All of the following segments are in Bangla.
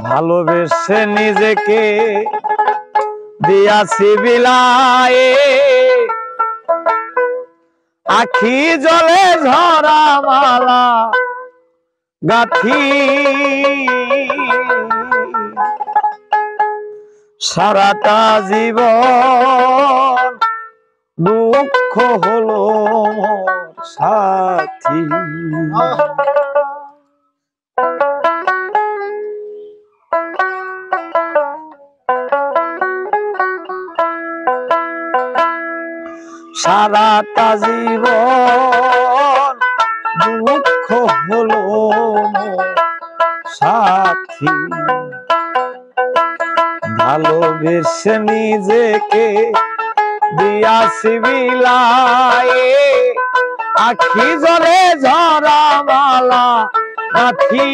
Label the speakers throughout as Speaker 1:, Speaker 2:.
Speaker 1: ভালোবেসে নিজেকে দিয়াছি বিলায়ে, আখি জলে ঝরা মালা গাথি, সারাটা জীবন দুঃখ হলো মোর সাথী। সারাটা জীবন দুঃখ হলো মোর সাথী। ভালোবেসে নিজেকে দিয়াছি বিলায়ে, আখি জলে ঝরা মালা গাথি,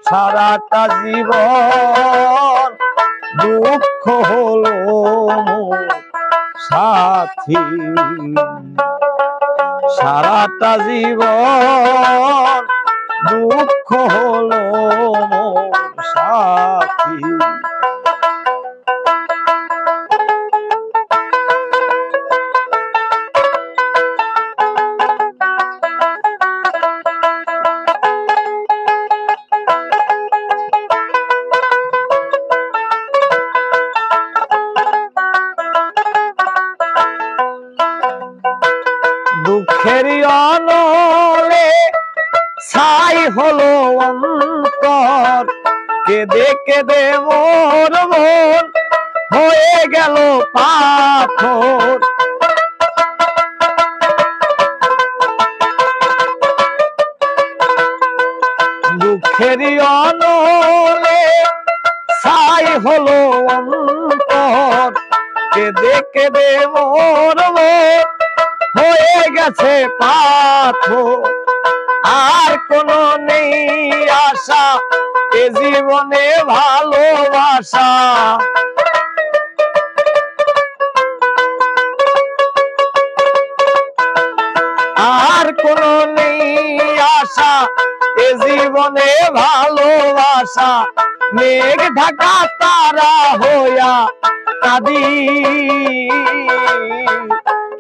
Speaker 1: সারাটা জীবন দুঃখ হলো মোর সাথী। সারাটা জীবন দুঃখ হলো মোর সাথী। দুঃখের অনলে ছাই হলো অন্তর, কেঁদে কেঁদে মোর মন হয়ে গেল পাথর। দুঃখের অনলে ছাই হলো অন্তর, কেঁদে কেঁদে মোর মন হয়ে গেছে পাথর। আর কোনো নেই আশা এ জীবনে ভালোবাসা, আর কোনো নেই আশা এ জীবনে ভালোবাসা। মেঘ ঢাকা তারা হইয়া কাঁদি,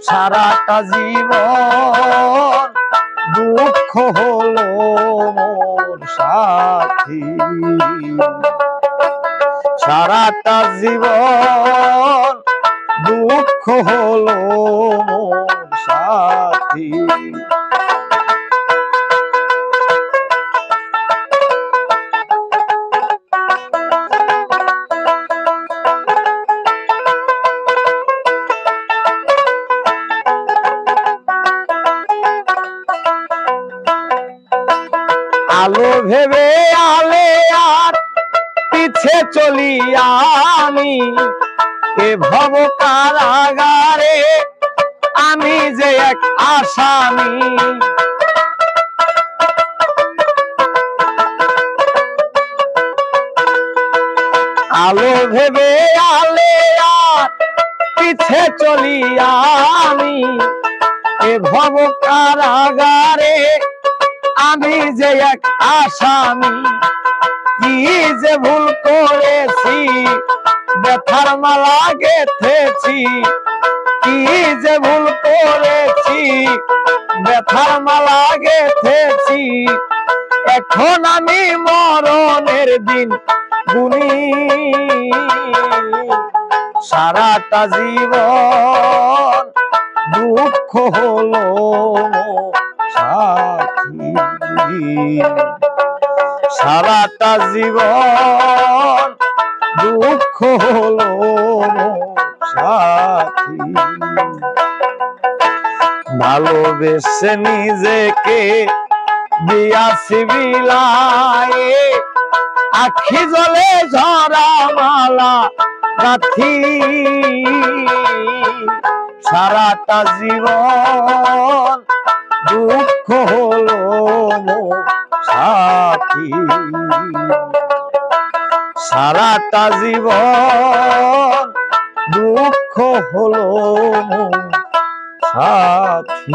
Speaker 1: সারাটা জীবন দুঃখ হলো মোর সাথী। সারাটা জীবন দুঃখ হলো মোর সাথী। আলো ভেবে আলে আর পিছে চলি আমি, এ ভব কারাগারে আমি যে এক আসামি। আলো ভেবে আলে আর পিছে চলি আমি, এ ভব কারাগারে আমি যে এক আসামি। কি যে ভুল করেছি ব্যথার মালা গেঁথেছি, কি যে ভুল করেছি ব্যথার মালা গেঁথেছি। এখন আমি মরণের দিন গুনি, সারাটা জীবন দুঃখ হলো সাথী। সারাটা জীবন দুঃখ হলো সাথী। ভালোবেসে নিজেকে দিয়াছি বিলায়ে, আখি জলে ঝরা মালা গাথি, সারাটা জীবন দুঃখ হলো মোর সাথী। সারাটা জীবন দুঃখ দুঃখ হলো মোর সাথী।